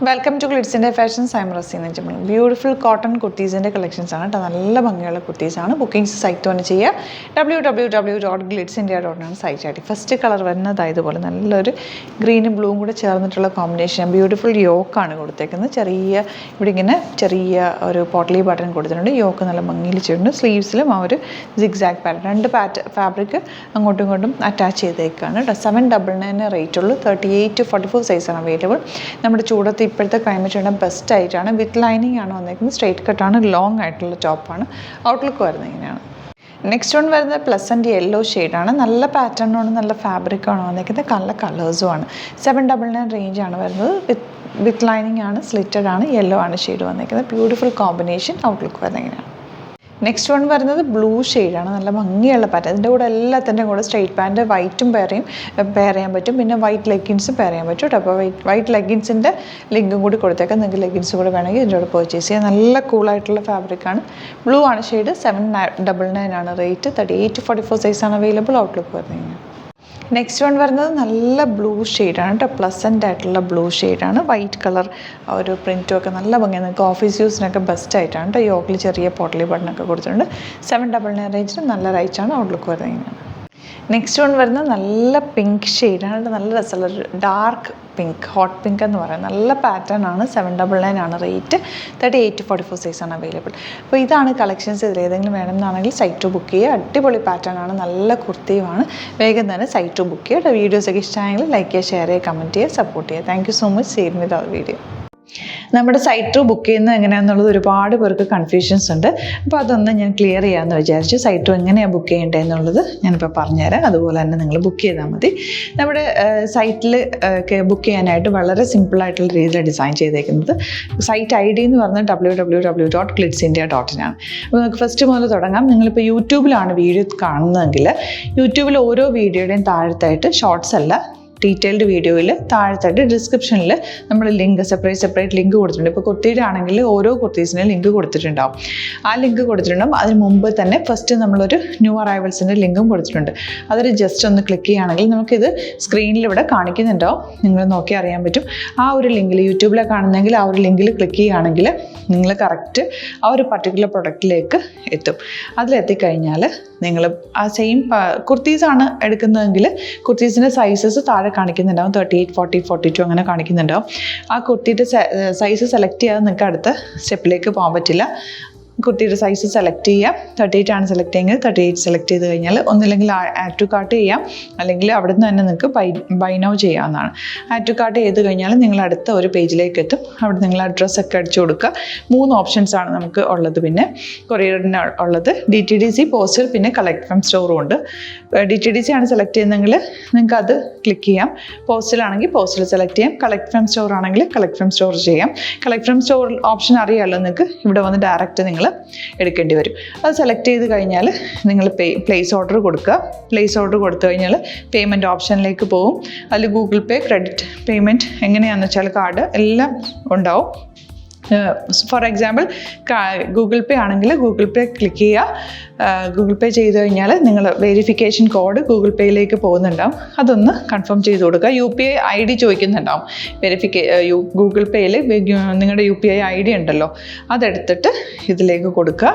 Welcome to ഗ്ലിറ്റ്സിൻ്റെ fashions. I am Razeena Jamal. Beautiful cotton കുർത്തീസിൻ്റെ collections ആണ് കേട്ടോ. നല്ല ഭംഗിയുള്ള കുർത്തീസാണ്. ബുക്കിംഗ്സ് സൈറ്റ് തന്നെ ചെയ്യുക. www.glitsindia.com സൈറ്റ് ആയിട്ട്. ഫസ്റ്റ് കളർ വരുന്നത് ഇതുപോലെ നല്ലൊരു ഗ്രീനും ബ്ലൂവും കൂടെ ചേർന്നിട്ടുള്ള കോമ്പിനേഷൻ. ബ്യൂട്ടിഫുൾ യോക്കാണ് കൊടുത്തേക്കുന്നത്. ഇവിടെ ഇങ്ങനെ ചെറിയ ഒരു പോട്ട്ലി ബട്ടൺ കൊടുത്തിട്ടുണ്ട്. യോക്ക് നല്ല ഭംഗിയിൽ ചെയ്തിട്ടുണ്ട്. സ്ലീവ്സിലും ആ ഒരു സിഗ്സാഗ് പാറ്റേൺ ഫാബ്രിക് അങ്ങോട്ടും ഇങ്ങോട്ടും അറ്റാച്ച് ചെയ്തേക്കാണ് കേട്ടോ. 799 റേറ്റ് ഉള്ളൂ. 38 to 44 സൈസാണ് അവൈലബിൾ. നമ്മുടെ ചൂടത്ത് ഇപ്പോഴത്തെ ക്ലൈമറ്റ് ബെസ്റ്റ് ആയിട്ടാണ്. വിത്ത് ലൈനിങ് ആണ് വന്നേക്കുന്നത്. സ്ട്രെയിറ്റ് കട്ടാണ്. ലോങ് ആയിട്ടുള്ള ടോപ്പാണ്. ഔട്ട്ലുക്ക് വരുന്നത് ഇങ്ങനെയാണ്. നെക്സ്റ്റ് വൺ വരുന്നത് പ്ലസൻറ്റ് യെല്ലോ ഷെയ്ഡാണ്. നല്ല പാറ്റേണാണ്, നല്ല ഫാബ്രിക്കാണ് വന്നേക്കുന്നത്. നല്ല കളേഴ്സുമാണ്. 799 റേഞ്ചാണ് വരുന്നത്. വിത്ത് ലൈനിങ് ആണ്. സ്ലിറ്റഡ് ആണ്. യെല്ലോ ആണ് ഷെയ്ഡ് വന്നേക്കുന്നത്. Beautiful combination. ഔട്ട്ലുക്ക് വരുന്നത് ഇങ്ങനെയാണ്. നെക്സ്റ്റ് വൺ വരുന്നത് ബ്ലൂ ഷെയ്ഡാണ്. നല്ല ഭംഗിയുള്ള പാറ്റേൺ. ഇതിൻ്റെ കൂടെ എല്ലാത്തിൻ്റെ കൂടെ സ്ട്രെയിറ്റ് പാൻറ്റ് വൈറ്റും പെയർ ചെയ്യാൻ പറ്റും. പിന്നെ വൈറ്റ് ലെഗിൻസും പെയർ ചെയ്യാൻ പറ്റും കേട്ടോ. അപ്പോൾ വൈറ്റ് ലെഗിൻസിൻ്റെ ലിങ്കും കൂടി കൊടുത്തേക്കാം. നിങ്ങൾക്ക് ലെഗിൻസ് കൂടെ വേണമെങ്കിൽ ഇതിൻ്റെ കൂടെ പർച്ചേസ് ചെയ്യാം. നല്ല കൂളായിട്ടുള്ള ഫാബ്രിക്കാണ്. ബ്ലൂ ആണ് ഷെയ്ഡ്. 799 ആണ് റേറ്റ്. 38 to 44 സൈസാണ് അവൈലബിൾ. ഔട്ട്ലുക്ക് വരുന്നത്. നെക്സ്റ്റ് വൺ വരുന്നത് നല്ല ബ്ലൂ ഷെയ്ഡാണ് കേട്ടോ. പ്ലസൻ്റ് ആയിട്ടുള്ള ബ്ലൂ ഷെയ്ഡാണ്. വൈറ്റ് കളർ ഒരു പ്രിൻറ്റും ഒക്കെ നല്ല ഭംഗിയാണ്. നിങ്ങൾക്ക് ഓഫീസ് യൂസിനൊക്കെ ബെസ്റ്റ് ആയിട്ടാണ് കേട്ടോ. യോക്കിൽ ചെറിയ പോട്ടലി ബട്ടണൊക്കെ കൊടുത്തിട്ടുണ്ട്. 799 റേഞ്ചിന് നല്ല റേറ്റാണ്. ഔട്ട്ലുക്ക് വരുന്നത് ഇങ്ങനെയാണ്. നെക്സ്റ്റ് വൺ വരുന്നത് നല്ല പിങ്ക് ഷെയ്ഡാണ്. നല്ല രസമുള്ള ഡാർക്ക് പിങ്ക്, ഹോട്ട് പിങ്ക് എന്ന് പറയുന്നത്. നല്ല പാറ്റേൺ ആണ്. 799 ആണ് റേറ്റ്. 38 to 44 സൈസാണ് അവൈലബിൾ. അപ്പോൾ ഇതാണ് കളക്ഷൻസ്. ഇതിൽ ഏതെങ്കിലും വേണമെന്നാണെങ്കിൽ സൈറ്റ് ബുക്ക് ചെയ്യുക. അടിപൊളി പാറ്റേൺ ആണ്. നല്ല കുർത്തിയുമാണ്. വേഗം തന്നെ സൈറ്റ് ബുക്ക് ചെയ്യുക. വീഡിയോസൊക്കെ ഇഷ്ടമായെങ്കിൽ ലൈക്ക് ചെയ്യുക, ഷെയർ ചെയ്യുക, കമൻറ്റ് ചെയ്യുക, സപ്പോർട്ട് ചെയ്യുക. Thank you so much. See with our video. നമ്മുടെ സൈറ്റ് ബുക്ക് ചെയ്യുന്നത് എങ്ങനെയാണെന്നുള്ളത് ഒരുപാട് പേർക്ക് കൺഫ്യൂഷൻസ് ഉണ്ട്. അപ്പോൾ അതൊന്ന് ഞാൻ ക്ലിയർ ചെയ്യാമെന്ന് വിചാരിച്ചു. സൈറ്റ് എങ്ങനെയാണ് ബുക്ക് ചെയ്യേണ്ടത് എന്നുള്ളത് ഞാനിപ്പോൾ പറഞ്ഞുതരാം. അതുപോലെ തന്നെ നിങ്ങൾ ബുക്ക് ചെയ്താൽ മതി. നമ്മുടെ സൈറ്റിൽ ബുക്ക് ചെയ്യാനായിട്ട് വളരെ സിമ്പിളായിട്ടുള്ള രീതിയിൽ ഡിസൈൻ ചെയ്തേക്കുന്നത്. സൈറ്റ് ID എന്ന് പറഞ്ഞാൽ www.glitsindia.in ആണ്. അപ്പോൾ നമുക്ക് ഫസ്റ്റ് മുതൽ തുടങ്ങാം. നിങ്ങളിപ്പോൾ യൂട്യൂബിലാണ് വീഡിയോ കാണുന്നതെങ്കിൽ യൂട്യൂബിൽ ഓരോ വീഡിയോയുടെയും താഴത്തായിട്ട് ഷോർട്സ് അല്ല, ഡീറ്റെയിൽഡ് വീഡിയോയിൽ താഴത്തായിട്ട് ഡിസ്ക്രിപ്ഷനിൽ നമ്മൾ ലിങ്ക് സെപ്പറേറ്റ് ലിങ്ക് കൊടുത്തിട്ടുണ്ട്. ഇപ്പോൾ കുർത്തിയുടെ ആണെങ്കിൽ ഓരോ കുർത്തീസിനും ലിങ്ക് കൊടുത്തിട്ടുണ്ടാവും. ആ ലിങ്ക് കൊടുത്തിട്ടുണ്ടാവും. അതിന് മുമ്പ് തന്നെ ഫസ്റ്റ് നമ്മളൊരു ന്യൂ അറൈവൽസിൻ്റെ ലിങ്കും കൊടുത്തിട്ടുണ്ട്. അതൊരു ജസ്റ്റ് ഒന്ന് ക്ലിക്ക് ചെയ്യുകയാണെങ്കിൽ നമുക്കിത് സ്ക്രീനിൽ ഇവിടെ കാണിക്കുന്നുണ്ടാവും. നിങ്ങൾ നോക്കി അറിയാൻ പറ്റും. ആ ഒരു ലിങ്കിൽ യൂട്യൂബിലാണ് കാണുന്നതെങ്കിൽ ആ ഒരു ലിങ്കിൽ ക്ലിക്ക് ചെയ്യുകയാണെങ്കിൽ നിങ്ങൾ കറക്റ്റ് ആ ഒരു പർട്ടിക്കുലർ പ്രൊഡക്റ്റിലേക്ക് എത്തും. അതിലെത്തിക്കഴിഞ്ഞാൽ നിങ്ങൾ ആ സെയിം കുർത്തീസാണ് എടുക്കുന്നതെങ്കിൽ കുർത്തീസിൻ്റെ സൈസസ് താഴെ കാണിക്കുന്നുണ്ടാവും. 38, 40, 42 അങ്ങനെ കാണിക്കുന്നുണ്ടാവും. ആ കുർത്തിയുടെ സൈസ് സെലക്ട് ചെയ്യാതെ നിങ്ങൾക്ക് അടുത്ത സ്റ്റെപ്പിലേക്ക് പോകാൻ പറ്റില്ല. കുർത്തിയുടെ സൈസ് സെലക്ട് ചെയ്യാം. 38 ആണ് സെലക്ട് ചെയ്യുന്നത്. 38 സെലക്ട് ചെയ്ത് കഴിഞ്ഞാൽ ഒന്നില്ലെങ്കിൽ ആഡ് ടു കാർട്ട് ചെയ്യാം, അല്ലെങ്കിൽ അവിടെ നിന്ന് തന്നെ നിങ്ങൾക്ക് ബൈ നൗ ചെയ്യാവുന്നതാണ്. ആഡ് ടു കാർട്ട് ചെയ്ത് കഴിഞ്ഞാൽ നിങ്ങൾ അടുത്ത ഒരു പേജിലേക്ക് എത്തും. അവിടെ നിങ്ങൾ അഡ്രസ്സൊക്കെ അടിച്ചു കൊടുക്കുക. 3 ഓപ്ഷൻസാണ് നമുക്ക് ഉള്ളത്. പിന്നെ കൊറിയറിന് ഉള്ളത് DTDC, പോസ്റ്റൽ, പിന്നെ കളക്ട് ഫ്രം സ്റ്റോറും ഉണ്ട്. DTDC ആണ് സെലക്ട് ചെയ്യുന്നതെങ്കിൽ നിങ്ങൾക്ക് അത് ക്ലിക്ക് ചെയ്യാം. പോസ്റ്റലാണെങ്കിൽ പോസ്റ്റൽ സെലക്ട് ചെയ്യാം. കളക്ട് ഫ്രം സ്റ്റോർ ആണെങ്കിൽ കളക്ട് ഫ്രം സ്റ്റോർ ചെയ്യാം. കളക്ട് ഫ്രം സ്റ്റോർ ഓപ്ഷൻ അറിയാമല്ലോ നിങ്ങൾക്ക്. ഇവിടെ വന്ന് ഡയറക്റ്റ് നിങ്ങൾ എടുക്കേണ്ടി വരും. അത് സെലക്ട് ചെയ്ത് കഴിഞ്ഞാൽ നിങ്ങൾ പ്ലേസ് ഓർഡർ കൊടുക്കുക. പ്ലേസ് ഓർഡർ കൊടുത്തു കഴിഞ്ഞാൽ പേയ്മെൻറ്റ് ഓപ്ഷനിലേക്ക് പോകും. അതിൽ ഗൂഗിൾ പേ, ക്രെഡിറ്റ് പേയ്മെൻറ്റ് എങ്ങനെയാണെന്ന് വെച്ചാൽ കാർഡ് എല്ലാം ഉണ്ടാവും. ഫോർ എക്സാമ്പിൾ ഗൂഗിൾ പേ ആണെങ്കിൽ ഗൂഗിൾ പേ ക്ലിക്ക് ചെയ്യുക. ഗൂഗിൾ പേ ചെയ്ത് കഴിഞ്ഞാൽ നിങ്ങൾ വെരിഫിക്കേഷൻ കോഡ് ഗൂഗിൾ പേയിലേക്ക് പോകുന്നുണ്ടാവും. അതൊന്ന് കൺഫേം ചെയ്ത് കൊടുക്കുക. UPI ID ചോദിക്കുന്നുണ്ടാവും. ഗൂഗിൾ പേയിൽ നിങ്ങളുടെ UPI ID ഉണ്ടല്ലോ, അതെടുത്തിട്ട് ഇതിലേക്ക് കൊടുക്കുക.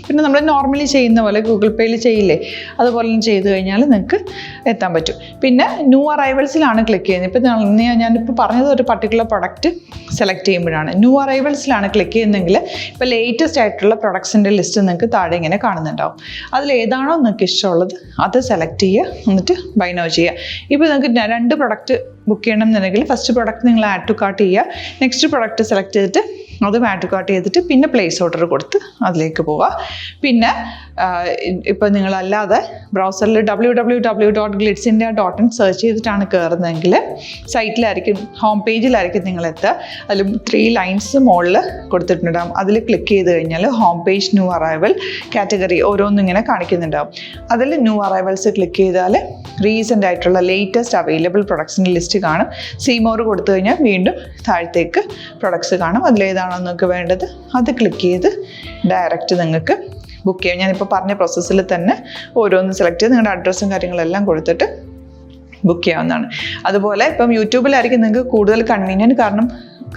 പിന്നെ നമ്മൾ നോർമലി ചെയ്യുന്ന പോലെ ഗൂഗിൾ പേയിൽ ചെയ്യില്ലേ, അതുപോലെ ചെയ്ത് കഴിഞ്ഞാൽ നിങ്ങൾക്ക് എത്താൻ പറ്റും. പിന്നെ ന്യൂ അറൈവൽസിലാണ് ക്ലിക്ക് ചെയ്യുന്നത്. ഇപ്പോൾ ഞാനിപ്പോൾ പറഞ്ഞത് ഒരു പർട്ടിക്കുലർ പ്രൊഡക്റ്റ് സെലക്ട് ചെയ്യുമ്പോഴാണ്. ന്യൂ അറൈവൽസിലാണ് ക്ലിക്ക് ചെയ്യുന്നതെങ്കിൽ ഇപ്പോൾ ലേറ്റസ്റ്റ് ആയിട്ടുള്ള പ്രൊഡക്ട്സിൻ്റെ ലിസ്റ്റ് നിങ്ങൾക്ക് താഴെ ഇങ്ങനെ കാണുന്നുണ്ടാവും. അതിലേതാണോ നിങ്ങൾക്ക് ഇഷ്ടമുള്ളത് അത് സെലക്ട് ചെയ്യുക. എന്നിട്ട് ബൈ നൗ ചെയ്യുക. ഇപ്പോൾ നിങ്ങൾക്ക് 2 പ്രൊഡക്റ്റ് ബുക്ക് ചെയ്യണം എന്നുണ്ടെങ്കിൽ ഫസ്റ്റ് പ്രൊഡക്റ്റ് നിങ്ങൾ ആഡ് ടു കാർട്ട് ചെയ്യുക. നെക്സ്റ്റ് പ്രൊഡക്റ്റ് സെലക്ട് ചെയ്തിട്ട് അതും ആഡ് ടു കാർട്ട് ചെയ്തിട്ട് പിന്നെ പ്ലേസ് ഓർഡർ കൊടുത്ത് അതിലേക്ക് പോവുക. പിന്നെ ഇപ്പോൾ നിങ്ങളല്ലാതെ ബ്രൗസറിൽ www.glitsindia.in സെർച്ച് ചെയ്തിട്ടാണ് കയറുന്നതെങ്കിൽ സൈറ്റിലായിരിക്കും, ഹോം പേജിലായിരിക്കും നിങ്ങളെത്തുക. അതിൽ 3 ലൈൻസ് മുകളിൽ കൊടുത്തിട്ടുണ്ടാകും. അതിൽ ക്ലിക്ക് ചെയ്ത് കഴിഞ്ഞാൽ home page, new arrival, category ഓരോന്നും ഇങ്ങനെ കാണിക്കുന്നുണ്ടാകും. അതിൽ ന്യൂ അറൈവൽസ് ക്ലിക്ക് ചെയ്താൽ റീസെൻ്റ് ആയിട്ടുള്ള ലേറ്റസ്റ്റ് അവൈലബിൾ പ്രൊഡക്ട്സിൻ്റെ ലിസ്റ്റ് കാണും. സീമോർ കൊടുത്തു കഴിഞ്ഞാൽ വീണ്ടും താഴത്തേക്ക് പ്രൊഡക്ട്സ് കാണും. അതിലേതാണോ നിങ്ങൾക്ക് വേണ്ടത് അത് ക്ലിക്ക് ചെയ്ത് ഡയറക്റ്റ് നിങ്ങൾക്ക് ബുക്ക് ചെയ്യാം. ഞാനിപ്പോൾ പറഞ്ഞ പ്രോസസ്സിൽ തന്നെ ഓരോന്ന് സെലക്ട് ചെയ്ത് നിങ്ങളുടെ അഡ്രസ്സും കാര്യങ്ങളെല്ലാം കൊടുത്തിട്ട് ബുക്ക് ചെയ്യാവുന്നതാണ്. അതുപോലെ ഇപ്പം യൂട്യൂബിലായിരിക്കും നിങ്ങൾക്ക് കൂടുതൽ കൺവീനിയൻറ്റ്. കാരണം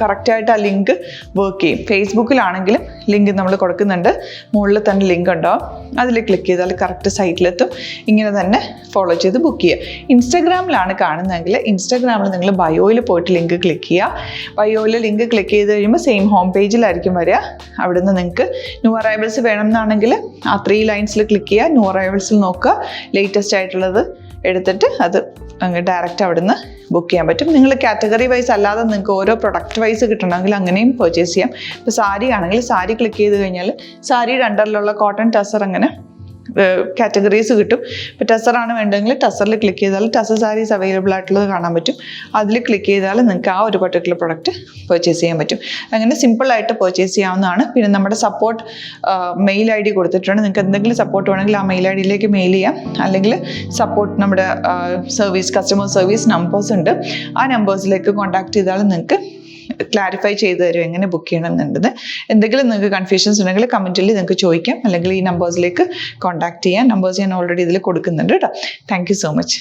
കറക്റ്റായിട്ട് ആ ലിങ്ക് വർക്ക് ചെയ്യും. ഫേസ്ബുക്കിലാണെങ്കിലും ലിങ്ക് നമ്മൾ കൊടുക്കുന്നുണ്ട്, മുകളിൽ തന്നെ ലിങ്ക് ഉണ്ടാവും, അതിൽ ക്ലിക്ക് ചെയ്താൽ കറക്റ്റ് സൈറ്റിലെത്തും. ഇങ്ങനെ തന്നെ ഫോളോ ചെയ്ത് ബുക്ക് ചെയ്യുക. ഇൻസ്റ്റാഗ്രാമിലാണ് കാണുന്നതെങ്കിൽ ഇൻസ്റ്റാഗ്രാമിൽ നിങ്ങൾ ബയോയിൽ പോയിട്ട് ലിങ്ക് ക്ലിക്ക് ചെയ്യുക. ബയോയിൽ ലിങ്ക് ക്ലിക്ക് ചെയ്ത് കഴിയുമ്പോൾ സെയിം ഹോം പേജിലായിരിക്കും വരിക. അവിടുന്ന് നിങ്ങൾക്ക് ന്യൂ അറൈവൽസ് വേണമെന്നാണെങ്കിൽ ആ 3 ലൈൻസിൽ ക്ലിക്ക് ചെയ്യുക, ന്യൂ അറൈവൽസിൽ നോക്കുക, ലേറ്റസ്റ്റ് ആയിട്ടുള്ളത് എടുത്തിട്ട് അത് അങ്ങ് ഡയറക്റ്റ് അവിടുന്ന് ബുക്ക് ചെയ്യാൻ പറ്റും. നിങ്ങൾ കാറ്റഗറി വൈസ് അല്ലാതെ നിങ്ങൾക്ക് ഓരോ പ്രൊഡക്റ്റ് വൈസ് കിട്ടണമെങ്കിൽ അങ്ങനെയും പർച്ചേസ് ചെയ്യാം. ഇപ്പോൾ സാരി ആണെങ്കിൽ സാരി ക്ലിക്ക് ചെയ്ത് കഴിഞ്ഞാൽ സാരിയുടെ അണ്ടറിലുള്ള കോട്ടൺ ടസർ അങ്ങനെ കാറ്റഗറീസ് കിട്ടും. ഇപ്പോൾ ടസറാണ് വേണ്ടതെങ്കിൽ ടസറിൽ ക്ലിക്ക് ചെയ്താൽ ടസർ സാരീസ് അവൈലബിൾ ആയിട്ടുള്ളത് കാണാൻ പറ്റും. അതിൽ ക്ലിക്ക് ചെയ്താൽ നിങ്ങൾക്ക് ആ ഒരു പർട്ടിക്കുലർ പ്രൊഡക്റ്റ് പർച്ചേസ് ചെയ്യാൻ പറ്റും. അങ്ങനെ സിമ്പിളായിട്ട് പർച്ചേസ് ചെയ്യാവുന്നതാണ്. പിന്നെ നമ്മുടെ സപ്പോർട്ട് മെയിൽ ID കൊടുത്തിട്ടുണ്ട്. നിങ്ങൾക്ക് എന്തെങ്കിലും സപ്പോർട്ട് വേണമെങ്കിൽ ആ മെയിൽ IDയിലേക്ക് മെയിൽ ചെയ്യാം. അല്ലെങ്കിൽ സപ്പോർട്ട് നമ്മുടെ കസ്റ്റമർ സർവീസ് നമ്പേഴ്സ് ഉണ്ട്, ആ നമ്പേഴ്സിലേക്ക് കോൺടാക്ട് ചെയ്താൽ നിങ്ങൾക്ക് ക്ലാരിഫൈ ചെയ്ത് തരും എങ്ങനെ ബുക്ക് ചെയ്യണം എന്നുള്ളത്. എന്തെങ്കിലും നിങ്ങൾക്ക് കൺഫ്യൂഷൻസ് ഉണ്ടെങ്കിൽ കമൻറ്റിൽ നിങ്ങൾക്ക് ചോദിക്കാം, അല്ലെങ്കിൽ ഈ നമ്പേഴ്സിലേക്ക് കോൺടാക്ട് ചെയ്യാം. നമ്പേഴ്സ് ഞാൻ ഓൾറെഡി ഇതിൽ കൊടുക്കുന്നുണ്ട് കേട്ടോ. Thank you so much.